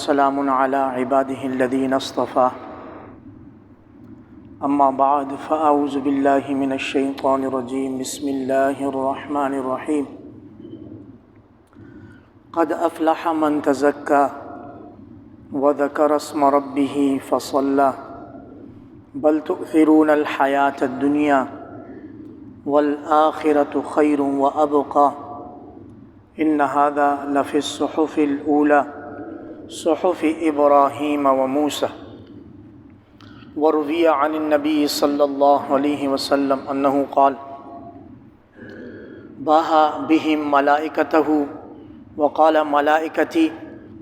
سلام على عباده الذين اصطفى اما بعد فاعوذ بالله من الشيطان الرجيم بسم الله الرحمن الرحيم قد افلح من تزكى وذكر اسم ربه فصلى بل تؤثرون الحياة الدنيا والآخرة خير وأبقى إن هذا لفي الصحف الأولى صحف إبراهيم وموسى. وروي عن النبي صلى الله عليه وسلم أنه قال باها بهم ملائكته وقال ملائكتي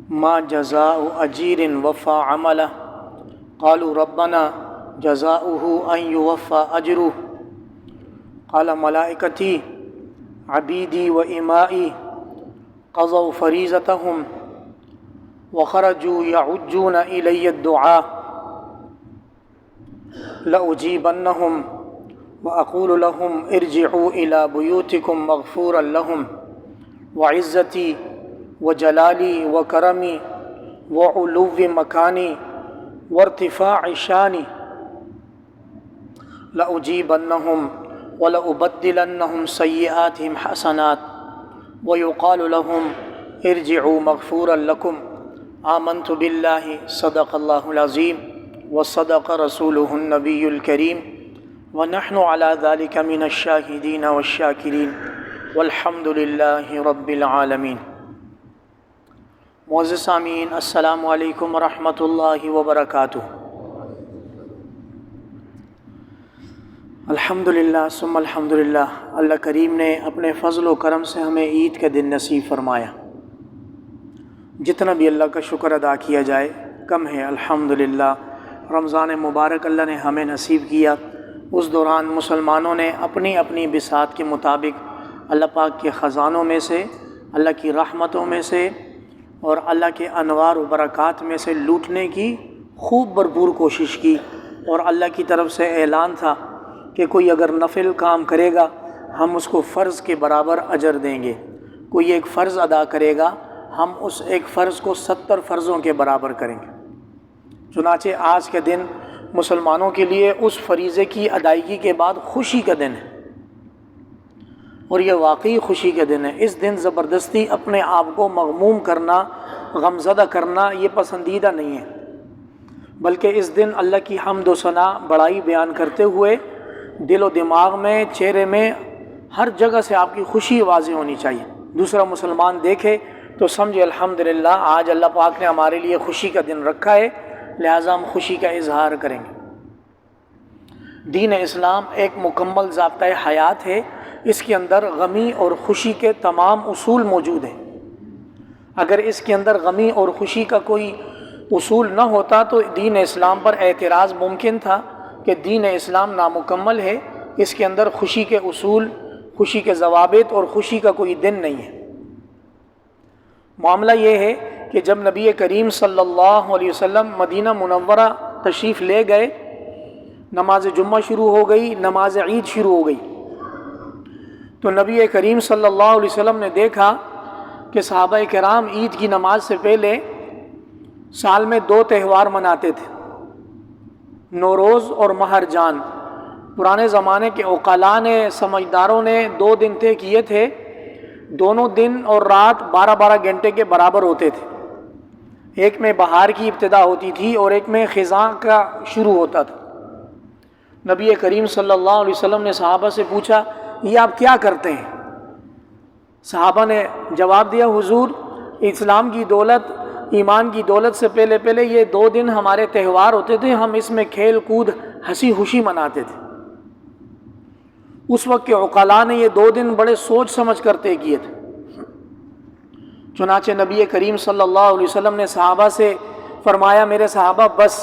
ما جزاء أجير وفى عمله قالوا ربنا جزاؤه أن يوفى أجره قال ملائكتي عبيدي وإمائي قضوا فريضتهم وخرجوا يعجون إلي الدعاء لأجيبنهم وأقول لهم ارجعوا إلى بيوتكم مغفورا لهم وعزتي وجلالي وكرمي وعلو مكاني وارتفاع شاني لأجيبنهم ولأبدلنهم سيئاتهم حسنات ويقال لهم ارجعوا مغفورا لكم آمنت بالله صدق الله العظيم وصدق رسوله النبي الكريم ونحن على ذلك من الشاهدين والشاكرين والحمد لله رب العالمين. معزز سامعین، السلام علیکم ورحمۃ اللہ وبرکاتہ. الحمدللہ ثم الحمدللہ، اللہ کریم نے اپنے فضل و کرم سے ہمیں عید کا دن نصیب فرمایا. جتنا بھی اللہ کا شکر ادا کیا جائے کم ہے. الحمدللہ رمضان مبارک اللہ نے ہمیں نصیب کیا. اس دوران مسلمانوں نے اپنی اپنی بساط کے مطابق اللہ پاک کے خزانوں میں سے، اللہ کی رحمتوں میں سے اور اللہ کے انوار و برکات میں سے لوٹنے کی خوب بھرپور کوشش کی. اور اللہ کی طرف سے اعلان تھا کہ کوئی اگر نفل کام کرے گا ہم اس کو فرض کے برابر اجر دیں گے. کوئی ایک فرض ادا کرے گا ہم اس ایک فرض کو 70 فرضوں کے برابر کریں گے. چنانچہ آج کے دن مسلمانوں کے لیے اس فریضے کی ادائیگی کے بعد خوشی کا دن ہے، اور یہ واقعی خوشی کا دن ہے. اس دن زبردستی اپنے آپ کو مغموم کرنا، غمزدہ کرنا یہ پسندیدہ نہیں ہے، بلکہ اس دن اللہ کی حمد و ثنا بڑائی بیان کرتے ہوئے دل و دماغ میں، چہرے میں، ہر جگہ سے آپ کی خوشی واضح ہونی چاہیے. دوسرا مسلمان دیکھے تو سمجھے الحمدللہ آج اللہ پاک نے ہمارے لیے خوشی کا دن رکھا ہے، لہٰذا ہم خوشی کا اظہار کریں گے. دین اسلام ایک مکمل ضابطۂ حیات ہے. اس کے اندر غمی اور خوشی کے تمام اصول موجود ہیں. اگر اس کے اندر غمی اور خوشی کا کوئی اصول نہ ہوتا تو دین اسلام پر اعتراض ممکن تھا کہ دین اسلام نامکمل ہے، اس کے اندر خوشی کے اصول، خوشی کے ضوابط اور خوشی کا کوئی دن نہیں ہے. معاملہ یہ ہے کہ جب نبی کریم صلی اللہ علیہ وسلم مدینہ منورہ تشریف لے گئے، نماز جمعہ شروع ہو گئی، نماز عید شروع ہو گئی، تو نبی کریم صلی اللہ علیہ وسلم نے دیکھا کہ صحابہ کرام عید کی نماز سے پہلے سال میں 2 تہوار مناتے تھے، نوروز اور مہر جان. پرانے زمانے کے عقلاء نے، سمجھداروں نے 2 دن طے کیے تھے. دونوں دن اور رات 12 گھنٹے کے برابر ہوتے تھے. ایک میں بہار کی ابتدا ہوتی تھی اور ایک میں خزاں کا شروع ہوتا تھا. نبی کریم صلی اللہ علیہ وسلم نے صحابہ سے پوچھا یہ آپ کیا کرتے ہیں؟ صحابہ نے جواب دیا حضور اسلام کی دولت، ایمان کی دولت سے پہلے یہ 2 دن ہمارے تہوار ہوتے تھے، ہم اس میں کھیل کود ہنسی خوشی مناتے تھے. اس وقت کے عقلاء نے یہ 2 دن بڑے سوچ سمجھ کر طے کیے تھے. چنانچہ نبی کریم صلی اللہ علیہ وسلم نے صحابہ سے فرمایا میرے صحابہ بس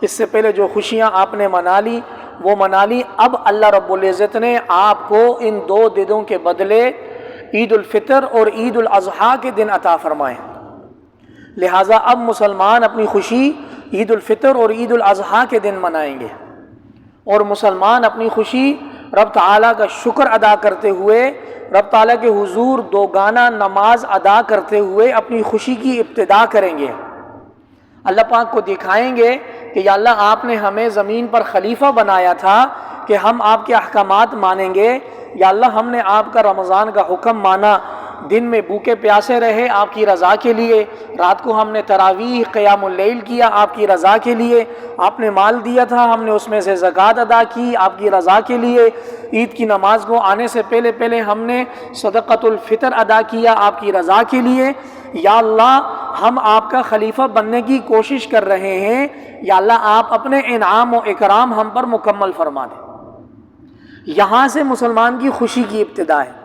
اس سے پہلے جو خوشیاں آپ نے منا لی وہ منا لی، اب اللہ رب العزت نے آپ کو ان 2 دنوں کے بدلے عید الفطر اور عید الاضحیٰ کے دن عطا فرمائے. لہٰذا اب مسلمان اپنی خوشی عید الفطر اور عید الاضحیٰ کے دن منائیں گے، اور مسلمان اپنی خوشی رب تعالیٰ کا شکر ادا کرتے ہوئے، رب تعالیٰ کے حضور 2 گانا نماز ادا کرتے ہوئے اپنی خوشی کی ابتدا کریں گے. اللہ پاک کو دکھائیں گے کہ یا اللہ آپ نے ہمیں زمین پر خلیفہ بنایا تھا کہ ہم آپ کے احکامات مانیں گے، یا اللہ ہم نے آپ کا رمضان کا حکم مانا، دن میں بھوکے پیاسے رہے آپ کی رضا کے لیے، رات کو ہم نے تراویح قیام اللیل کیا آپ کی رضا کے لیے، آپ نے مال دیا تھا ہم نے اس میں سے زکوٰۃ ادا کی آپ کی رضا کے لیے، عید کی نماز کو آنے سے پہلے پہلے ہم نے صدقۃ الفطر ادا کیا آپ کی رضا کے لیے، یا اللہ ہم آپ کا خلیفہ بننے کی کوشش کر رہے ہیں، یا اللہ آپ اپنے انعام و اکرام ہم پر مکمل فرما دیں۔ یہاں سے مسلمان کی خوشی کی ابتدا ہے۔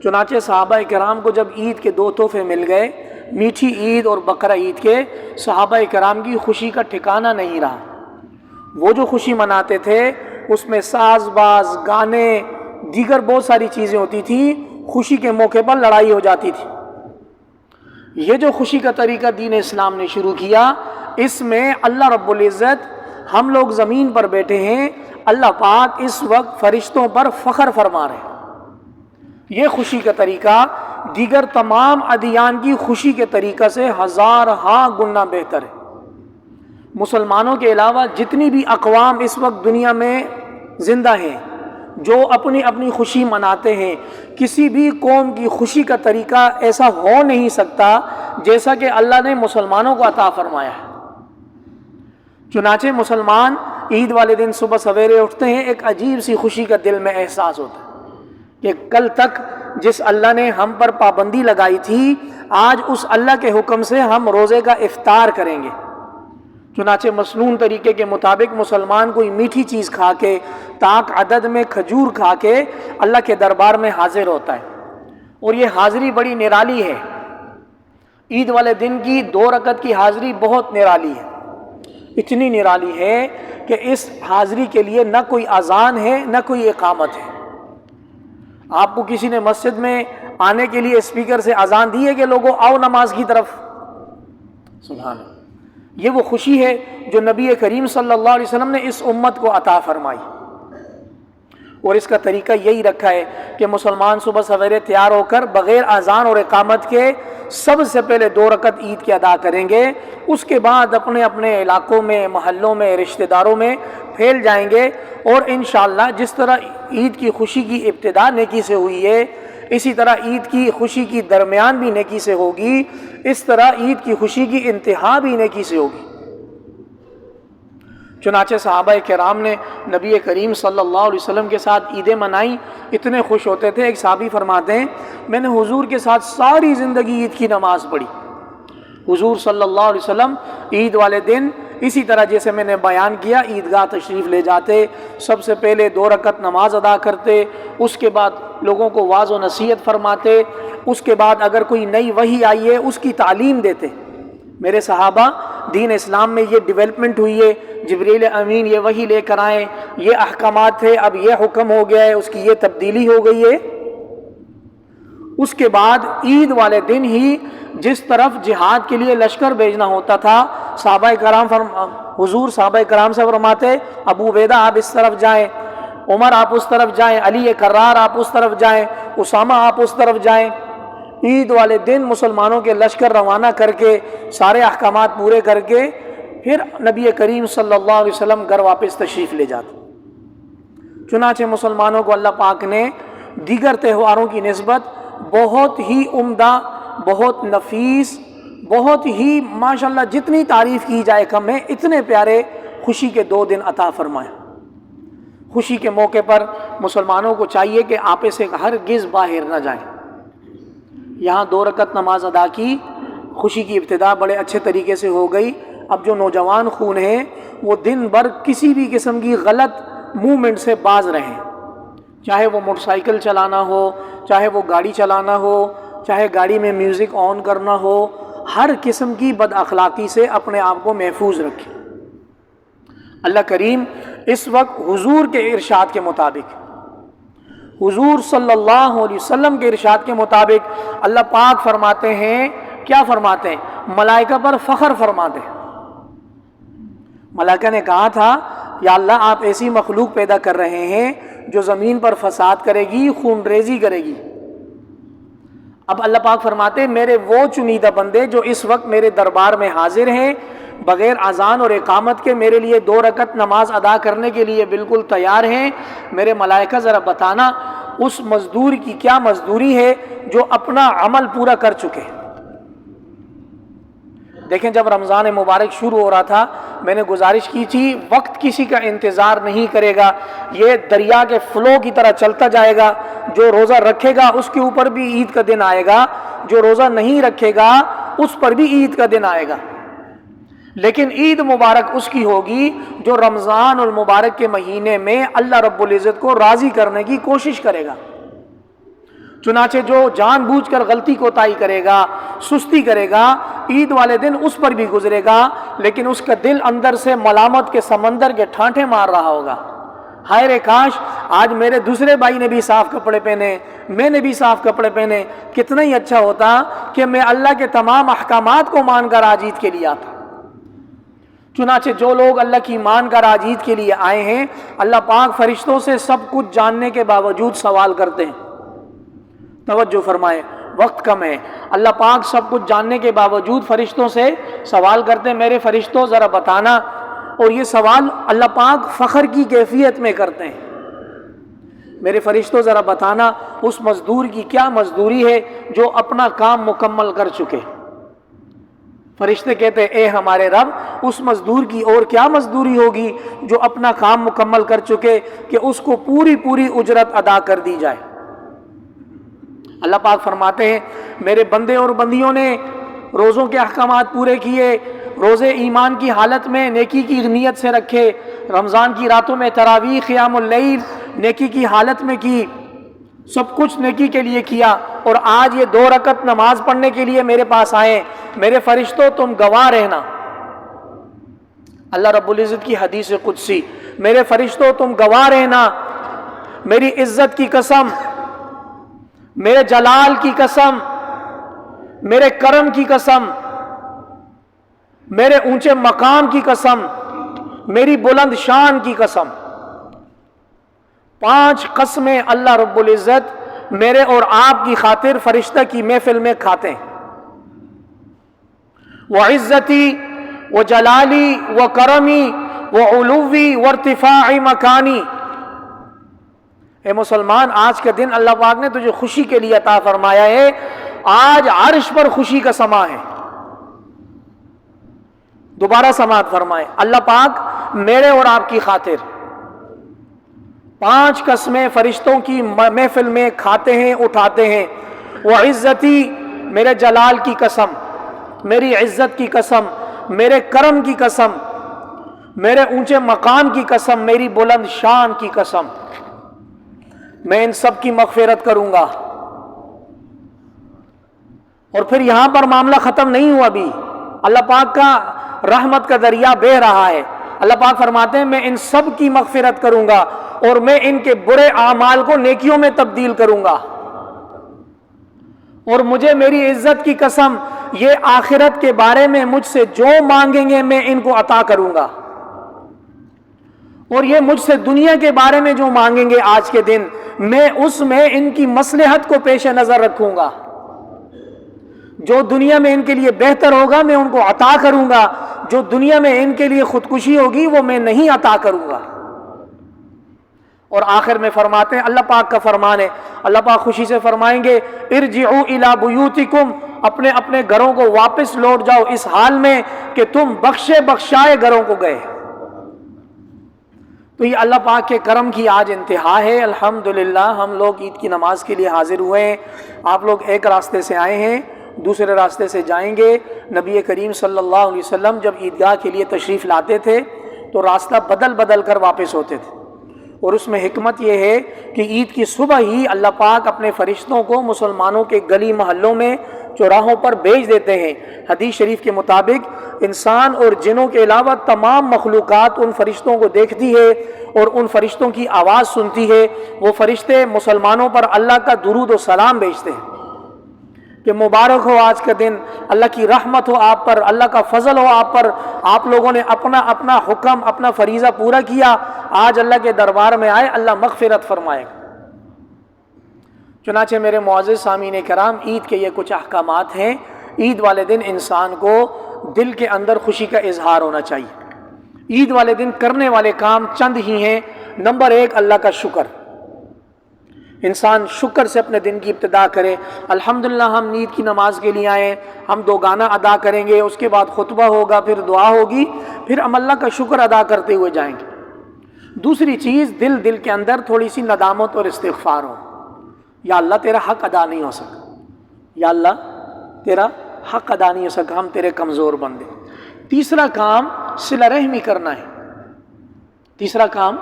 چنانچہ صحابہ کرام کو جب عید کے 2 تحفے مل گئے، میٹھی عید اور بقرہ عید کے، صحابہ کرام کی خوشی کا ٹھکانہ نہیں رہا۔ وہ جو خوشی مناتے تھے اس میں ساز باز، گانے، دیگر بہت ساری چیزیں ہوتی تھیں، خوشی کے موقع پر لڑائی ہو جاتی تھی۔ یہ جو خوشی کا طریقہ دین اسلام نے شروع کیا، اس میں اللہ رب العزت، ہم لوگ زمین پر بیٹھے ہیں، اللہ پاک اس وقت فرشتوں پر فخر فرما رہے ہیں۔ یہ خوشی کا طریقہ دیگر تمام ادیان کی خوشی کے طریقہ سے 1000 گنا بہتر ہے۔ مسلمانوں کے علاوہ جتنی بھی اقوام اس وقت دنیا میں زندہ ہیں، جو اپنی اپنی خوشی مناتے ہیں، کسی بھی قوم کی خوشی کا طریقہ ایسا ہو نہیں سکتا جیسا کہ اللہ نے مسلمانوں کو عطا فرمایا ہے۔ چنانچہ مسلمان عید والے دن صبح سویرے اٹھتے ہیں، ایک عجیب سی خوشی کا دل میں احساس ہوتا ہے کہ کل تک جس اللہ نے ہم پر پابندی لگائی تھی، آج اس اللہ کے حکم سے ہم روزے کا افطار کریں گے۔ چنانچہ مسنون طریقے کے مطابق مسلمان کوئی میٹھی چیز کھا کے، طاق عدد میں کھجور کھا کے اللہ کے دربار میں حاضر ہوتا ہے، اور یہ حاضری بڑی نرالی ہے۔ عید والے دن کی 2 رکعت کی حاضری بہت نرالی ہے، اتنی نرالی ہے کہ اس حاضری کے لیے نہ کوئی اذان ہے نہ کوئی اقامت ہے۔ آپ کو کسی نے مسجد میں آنے کے لیے اسپیکر سے اذان دی ہے کہ لوگوں آؤ نماز کی طرف؟ سبحان اللہ۔ یہ وہ خوشی ہے جو نبی کریم صلی اللہ علیہ وسلم نے اس امت کو عطا فرمائی، اور اس کا طریقہ یہی رکھا ہے کہ مسلمان صبح سویرے تیار ہو کر بغیر اذان اور اقامت کے سب سے پہلے 2 رکعت عید کے ادا کریں گے، اس کے بعد اپنے اپنے علاقوں میں، محلوں میں، رشتہ داروں میں پھیل جائیں گے، اور انشاءاللہ جس طرح عید کی خوشی کی ابتدا نیکی سے ہوئی ہے، اسی طرح عید کی خوشی کی درمیان بھی نیکی سے ہوگی، اس طرح عید کی خوشی کی انتہا بھی نیکی سے ہوگی۔ چنانچہ صحابہ کرام نے نبی کریم صلی اللہ علیہ وسلم کے ساتھ عیدیں منائیں، اتنے خوش ہوتے تھے۔ ایک صحابی فرماتے ہیں میں نے حضور کے ساتھ ساری زندگی عید کی نماز پڑھی۔ حضور صلی اللہ علیہ وسلم عید والے دن اسی طرح جیسے میں نے بیان کیا عیدگاہ تشریف لے جاتے، سب سے پہلے 2 رکعت نماز ادا کرتے، اس کے بعد لوگوں کو واعظ و نصیحت فرماتے، اس کے بعد اگر کوئی نئی وحی آئی ہے اس کی تعلیم دیتے۔ میرے صحابہ دین اسلام میں یہ ڈیولپمنٹ ہوئی ہے، جبریل امین یہ وحی لے کر آئے، یہ احکامات تھے، اب یہ حکم ہو گیا ہے، اس کی یہ تبدیلی ہو گئی ہے۔ اس کے بعد عید والے دن ہی جس طرف جہاد کے لیے لشکر بھیجنا ہوتا تھا، صحابہ کرام حضور صحابہ کرام سے فرماتے ابو عبیدہ آپ اس طرف جائیں، عمر آپ اس طرف جائیں، علی کرار آپ اس طرف جائیں، اسامہ آپ اس طرف جائیں۔ عید والے دن مسلمانوں کے لشکر روانہ کر کے سارے احکامات پورے کر کے پھر نبی کریم صلی اللہ علیہ وسلم گھر واپس تشریف لے جاتے۔ چنانچہ مسلمانوں کو اللہ پاک نے دیگر تہواروں کی نسبت بہت ہی عمدہ، بہت نفیس، بہت ہی ماشاءاللہ جتنی تعریف کی جائے کم ہے، اتنے پیارے خوشی کے 2 دن عطا فرمائے۔ خوشی کے موقع پر مسلمانوں کو چاہیے کہ آپے سے ہرگز باہر نہ جائیں۔ یہاں 2 رکعت نماز ادا کی، خوشی کی ابتدا بڑے اچھے طریقے سے ہو گئی۔ اب جو نوجوان خون ہیں وہ دن بھر کسی بھی قسم کی غلط موومنٹ سے باز رہیں، چاہے وہ موٹر سائیکل چلانا ہو، چاہے وہ گاڑی چلانا ہو، چاہے گاڑی میں میوزک آن کرنا ہو، ہر قسم کی بد اخلاقی سے اپنے آپ کو محفوظ رکھیں۔ اللہ کریم اس وقت حضور کے ارشاد کے مطابق، حضور صلی اللہ علیہ وسلم کے ارشاد کے مطابق اللہ پاک فرماتے ہیں، کیا فرماتے ہیں؟ ملائکہ پر فخر فرماتے ہیں۔ ملائکہ نے کہا تھا یا اللہ آپ ایسی مخلوق پیدا کر رہے ہیں جو زمین پر فساد کرے گی، خون ریزی کرے گی۔ اب اللہ پاک فرماتے ہیں میرے وہ چنیدہ بندے جو اس وقت میرے دربار میں حاضر ہیں، بغیر اذان اور اقامت کے میرے لیے 2 رکعت نماز ادا کرنے کے لیے بالکل تیار ہیں، میرے ملائکہ ذرا بتانا اس مزدور کی کیا مزدوری ہے جو اپنا عمل پورا کر چکے۔ دیکھیں جب رمضان مبارک شروع ہو رہا تھا میں نے گزارش کی تھی وقت کسی کا انتظار نہیں کرے گا، یہ دریا کے فلو کی طرح چلتا جائے گا، جو روزہ رکھے گا اس کے اوپر بھی عید کا دن آئے گا، جو روزہ نہیں رکھے گا اس پر بھی عید کا دن آئے گا، لیکن عید مبارک اس کی ہوگی جو رمضان المبارک کے مہینے میں اللہ رب العزت کو راضی کرنے کی کوشش کرے گا۔ چنانچہ جو جان بوجھ کر غلطی کوتاہی کرے گا، سستی کرے گا، عید والے دن اس پر بھی گزرے گا، لیکن اس کا دل اندر سے ملامت کے سمندر کے ٹھانٹے مار رہا ہوگا، ہائے رے کاش آج میرے دوسرے بھائی نے بھی صاف کپڑے پہنے، میں نے بھی صاف کپڑے پہنے، کتنا ہی اچھا ہوتا کہ میں اللہ کے تمام احکامات کو مان کر آج عید کے لیے آتا۔ چنانچہ جو لوگ اللہ کی مان کر آج عید کے لیے آئے ہیں، اللہ پاک فرشتوں سے سب کچھ جاننے کے باوجود سوال کرتے ہیں۔ توجہ فرمائیں، وقت کم ہے، اللہ پاک سب کچھ جاننے کے باوجود فرشتوں سے سوال کرتے ہیں، میرے فرشتوں ذرا بتانا، اور یہ سوال اللہ پاک فخر کی کیفیت میں کرتے ہیں، میرے فرشتوں ذرا بتانا اس مزدور کی کیا مزدوری ہے جو اپنا کام مکمل کر چکے۔ فرشتے کہتے ہیں اے ہمارے رب اس مزدور کی اور کیا مزدوری ہوگی جو اپنا کام مکمل کر چکے کہ اس کو پوری پوری اجرت ادا کر دی جائے۔ اللہ پاک فرماتے ہیں میرے بندے اور بندیوں نے روزوں کے احکامات پورے کیے، روزے ایمان کی حالت میں نیکی کی نیت سے رکھے، رمضان کی راتوں میں تراویح قیام اللیل نیکی کی حالت میں کی، سب کچھ نیکی کے لیے کیا، اور آج یہ 2 رکعت نماز پڑھنے کے لیے میرے پاس آئے، میرے فرشتوں تم گواہ رہنا۔ اللہ رب العزت کی حدیث قدسی، میرے فرشتوں تم گواہ رہنا، میری عزت کی قسم، میرے جلال کی قسم، میرے کرم کی قسم، میرے اونچے مقام کی قسم، میری بلند شان کی قسم، 5 قسمیں اللہ رب العزت میرے اور آپ کی خاطر فرشتہ کی محفل میں کھاتے ہیں۔ وعزتی وجلالی وکرمی وعلوی وارتفاع مکانی، اے مسلمان آج کا دن اللہ پاک نے تجھے خوشی کے لیے عطا فرمایا ہے، آج عرش پر خوشی کا سما ہے۔ دوبارہ سماعت فرمائے، اللہ پاک میرے اور آپ کی خاطر 5 قسمیں فرشتوں کی محفل میں کھاتے ہیں اٹھاتے ہیں۔ وعزتی، میرے جلال کی قسم، میری عزت کی قسم، میرے کرم کی قسم، میرے اونچے مقام کی قسم، میری بلند شان کی قسم، میں ان سب کی مغفرت کروں گا۔ اور پھر یہاں پر معاملہ ختم نہیں ہوا، بھی اللہ پاک کا رحمت کا دریا بہہ رہا ہے۔ اللہ پاک فرماتے ہیں میں ان سب کی مغفرت کروں گا اور میں ان کے برے اعمال کو نیکیوں میں تبدیل کروں گا، اور مجھے میری عزت کی قسم یہ آخرت کے بارے میں مجھ سے جو مانگیں گے میں ان کو عطا کروں گا، اور یہ مجھ سے دنیا کے بارے میں جو مانگیں گے آج کے دن میں اس میں ان کی مصلحت کو پیش نظر رکھوں گا، جو دنیا میں ان کے لیے بہتر ہوگا میں ان کو عطا کروں گا، جو دنیا میں ان کے لیے خودکشی ہوگی وہ میں نہیں عطا کروں گا۔ اور آخر میں فرماتے ہیں اللہ پاک کا فرمان ہے، اللہ پاک خوشی سے فرمائیں گے ارجعوا الی بیوتکم، اپنے اپنے گھروں کو واپس لوٹ جاؤ اس حال میں کہ تم بخشے بخشائے گھروں کو گئے۔ تو یہ اللہ پاک کے کرم کی آج انتہا ہے۔ الحمدللہ ہم لوگ عید کی نماز کے لیے حاضر ہوئے ہیں، آپ لوگ ایک راستے سے آئے ہیں، دوسرے راستے سے جائیں گے۔ نبی کریم صلی اللہ علیہ وسلم جب عیدگاہ کے لیے تشریف لاتے تھے تو راستہ بدل بدل کر واپس ہوتے تھے، اور اس میں حکمت یہ ہے کہ عید کی صبح ہی اللہ پاک اپنے فرشتوں کو مسلمانوں کے گلی محلوں میں چوراہوں پر بھیج دیتے ہیں۔ حدیث شریف کے مطابق انسان اور جنوں کے علاوہ تمام مخلوقات ان فرشتوں کو دیکھتی ہے اور ان فرشتوں کی آواز سنتی ہے۔ وہ فرشتے مسلمانوں پر اللہ کا درود و سلام بھیجتے ہیں کہ مبارک ہو آج کا دن، اللہ کی رحمت ہو آپ پر، اللہ کا فضل ہو آپ پر، آپ لوگوں نے اپنا اپنا حکم اپنا فریضہ پورا کیا، آج اللہ کے دربار میں آئے، اللہ مغفرت فرمائے گا۔ چنانچہ میرے معزز سامعین کرام، عید کے یہ کچھ احکامات ہیں۔ عید والے دن انسان کو دل کے اندر خوشی کا اظہار ہونا چاہیے۔ عید والے دن کرنے والے کام چند ہی ہیں۔ نمبر 1 اللہ کا شکر، انسان شکر سے اپنے دن کی ابتدا کرے۔ الحمدللہ ہم عید کی نماز کے لیے آئے، ہم 2 گانا ادا کریں گے، اس کے بعد خطبہ ہوگا، پھر دعا ہوگی، پھر ہم اللہ کا شکر ادا کرتے ہوئے جائیں گے۔ دوسری چیز، دل کے اندر تھوڑی سی ندامت اور استغفار ہو، یا اللہ تیرا حق ادا نہیں ہو سکا، یا اللہ تیرا حق ادا نہیں ہو سکا، ہم تیرے کمزور بندے۔ تیسرا کام صلہ رحمی کرنا ہے۔ تیسرا کام،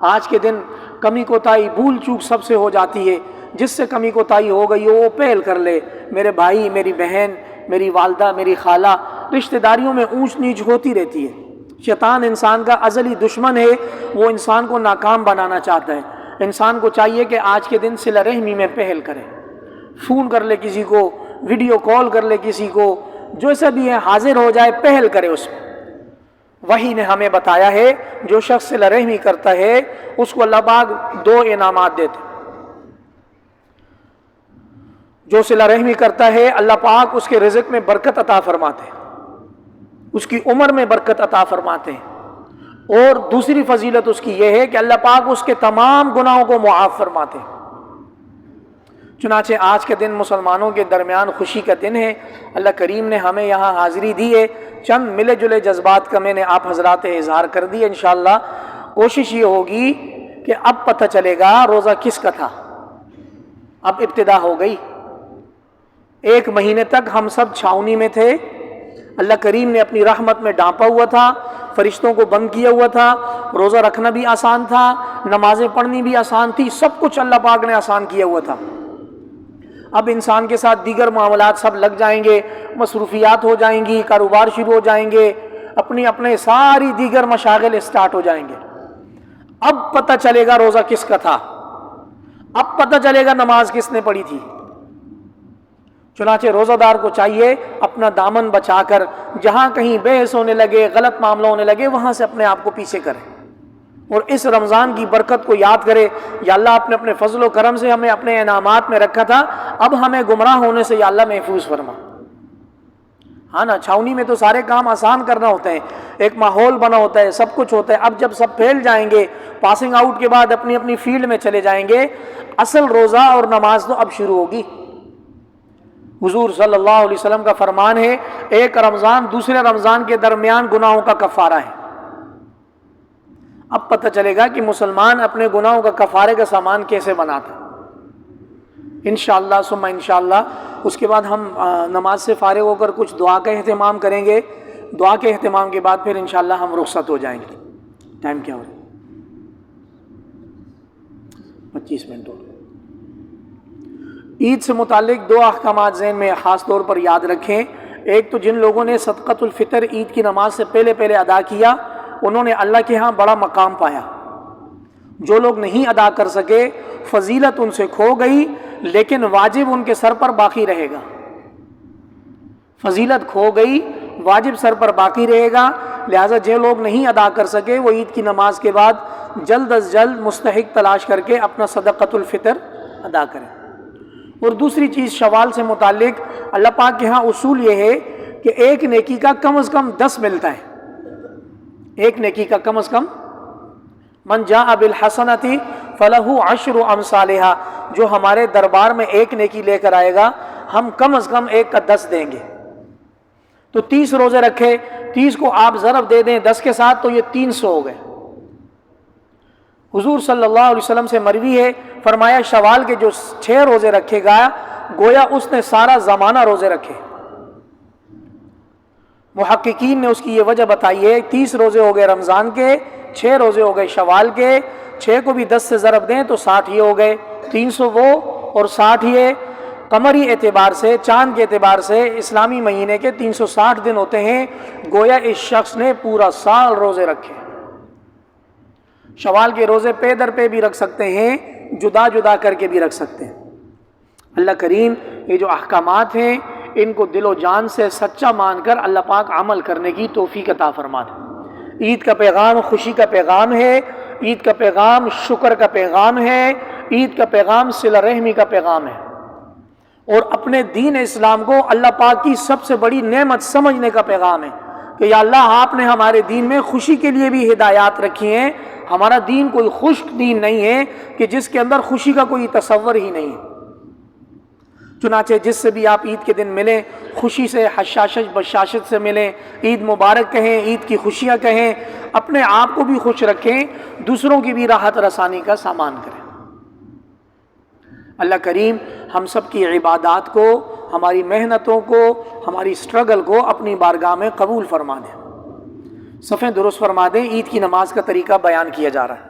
آج کے دن کمی کوتاہی بھول چوک سب سے ہو جاتی ہے، جس سے کمی کوتاہی ہو گئی ہو وہ پہل کر لے۔ میرے بھائی، میری بہن، میری والدہ، میری خالہ، رشتہ داریوں میں اونچ نیچ ہوتی رہتی ہے۔ شیطان انسان کا ازلی دشمن ہے، وہ انسان کو ناکام بنانا چاہتا ہے۔ انسان کو چاہیے کہ آج کے دن صلہ رحمی میں پہل کرے، فون کر لے کسی کو، ویڈیو کال کر لے کسی کو، جیسا بھی ہے حاضر ہو جائے، پہل کرے اس میں۔ وحی نے ہمیں بتایا ہے جو شخص صلہ رحمی کرتا ہے اس کو اللہ پاک 2 انعامات دیتے۔ جو صلہ رحمی کرتا ہے اللہ پاک اس کے رزق میں برکت عطا فرماتے ہیں، اس کی عمر میں برکت عطا فرماتے ہیں، اور دوسری فضیلت اس کی یہ ہے کہ اللہ پاک اس کے تمام گناہوں کو معاف فرماتے ہیں۔ چنانچہ آج کے دن مسلمانوں کے درمیان خوشی کا دن ہے۔ اللہ کریم نے ہمیں یہاں حاضری دی ہے، چند ملے جلے جذبات کا میں نے آپ حضرات اظہار کر دی۔ انشاءاللہ کوشش یہ ہوگی کہ اب پتہ چلے گا روزہ کس کا تھا۔ اب ابتدا ہو گئی، 1 مہینے تک ہم سب چھاؤنی میں تھے، اللہ کریم نے اپنی رحمت میں ڈانپا ہوا تھا، فرشتوں کو بند کیا ہوا تھا، روزہ رکھنا بھی آسان تھا، نمازیں پڑھنی بھی آسان تھی، سب کچھ اللہ پاک نے آسان کیا ہوا تھا۔ اب انسان کے ساتھ دیگر معاملات سب لگ جائیں گے، مصروفیات ہو جائیں گی، کاروبار شروع ہو جائیں گے، اپنے ساری دیگر مشاغل اسٹارٹ ہو جائیں گے۔ اب پتہ چلے گا روزہ کس کا تھا، اب پتہ چلے گا نماز کس نے پڑھی تھی۔ چنانچہ روزہ دار کو چاہیے اپنا دامن بچا کر جہاں کہیں بحث ہونے لگے، غلط معاملہ ہونے لگے، وہاں سے اپنے آپ کو پیچھے کرے اور اس رمضان کی برکت کو یاد کرے۔ یا اللہ آپ نے اپنے فضل و کرم سے ہمیں اپنے انعامات میں رکھا تھا، اب ہمیں گمراہ ہونے سے یا اللہ محفوظ فرما۔ ہاں نا، چھاؤنی میں تو سارے کام آسان کرنا ہوتے ہیں، ایک ماحول بنا ہوتا ہے، سب کچھ ہوتا ہے۔ اب جب سب پھیل جائیں گے، پاسنگ آؤٹ کے بعد اپنی اپنی فیلڈ میں چلے جائیں گے، اصل روزہ اور نماز تو اب شروع ہوگی۔ حضور صلی اللہ علیہ وسلم کا فرمان ہے، ایک رمضان دوسرے رمضان کے درمیان گناہوں کا کفارہ ہے۔ اب پتہ چلے گا کہ مسلمان اپنے گناہوں کا کفارے کا سامان کیسے بناتا۔ انشاءاللہ ثم انشاءاللہ اس کے بعد ہم نماز سے فارغ ہو کر کچھ دعا کا اہتمام کریں گے۔ دعا کے اہتمام کے بعد پھر انشاءاللہ ہم رخصت ہو جائیں گے۔ ٹائم کیا ہو رہا ہے؟ 25 منٹ اور۔ عید سے متعلق 2 احکامات ذہن میں خاص طور پر یاد رکھیں۔ ایک تو جن لوگوں نے صدقۃ الفطر عید کی نماز سے پہلے ادا کیا، انہوں نے اللہ کے ہاں بڑا مقام پایا۔ جو لوگ نہیں ادا کر سکے، فضیلت ان سے کھو گئی، لیکن واجب ان کے سر پر باقی رہے گا۔ فضیلت کھو گئی، واجب سر پر باقی رہے گا، لہٰذا جو لوگ نہیں ادا کر سکے وہ عید کی نماز کے بعد جلد از جلد مستحق تلاش کر کے اپنا صدقۃ الفطر ادا کریں۔ اور دوسری چیز شوال سے متعلق اللہ پاک کے ہاں اصول یہ ہے کہ ایک نیکی کا کم از کم 10 ملتا ہے۔ ایک نیکی کا کم از کم، من جاء بالحسنۃ فلہ 10 امثالھا، جو ہمارے دربار میں ایک نیکی لے کر آئے گا ہم کم از کم 1 کا 10 دیں گے۔ تو 30 روزے رکھے، 30 کو آپ ضرب دے دیں 10 کے ساتھ تو یہ 300 ہو گئے۔ حضور صلی اللہ علیہ وسلم سے مروی ہے، فرمایا شوال کے جو 6 روزے رکھے گا گویا اس نے سارا زمانہ روزے رکھے۔ محققین نے اس کی یہ وجہ بتائی ہے، 30 روزے ہو گئے رمضان کے، 6 روزے ہو گئے شوال کے، 6 کو بھی 10 سے ضرب دیں تو 60 یہ ہو گئے، 300 وہ اور 60 یہ۔ قمری اعتبار سے، چاند کے اعتبار سے اسلامی مہینے کے 360 دن ہوتے ہیں، گویا اس شخص نے پورا سال روزے رکھے۔ شوال کے روزے پے در پہ بھی رکھ سکتے ہیں، جدا جدا کر کے بھی رکھ سکتے ہیں۔ اللہ کریم یہ جو احکامات ہیں ان کو دل و جان سے سچا مان کر اللہ پاک عمل کرنے کی توفیق عطا فرما دے۔ عید کا پیغام خوشی کا پیغام ہے، عید کا پیغام شکر کا پیغام ہے، عید کا پیغام صلہ رحمی کا پیغام ہے، اور اپنے دین اسلام کو اللہ پاک کی سب سے بڑی نعمت سمجھنے کا پیغام ہے کہ یا اللہ آپ نے ہمارے دین میں خوشی کے لیے بھی ہدایات رکھی ہیں. ہمارا دین کوئی خشک دین نہیں ہے کہ جس کے اندر خوشی کا کوئی تصور ہی نہیں ہے. چنانچہ جس سے بھی آپ عید کے دن ملیں خوشی سے حشاشت بشاشت سے ملیں، عید مبارک کہیں، عید کی خوشیاں کہیں، اپنے آپ کو بھی خوش رکھیں، دوسروں کی بھی راحت رسانی کا سامان کریں. اللہ کریم ہم سب کی عبادات کو، ہماری محنتوں کو، ہماری سٹرگل کو اپنی بارگاہ میں قبول فرما دیں. صفیں درست فرما دیں. عید کی نماز کا طریقہ بیان کیا جا رہا ہے.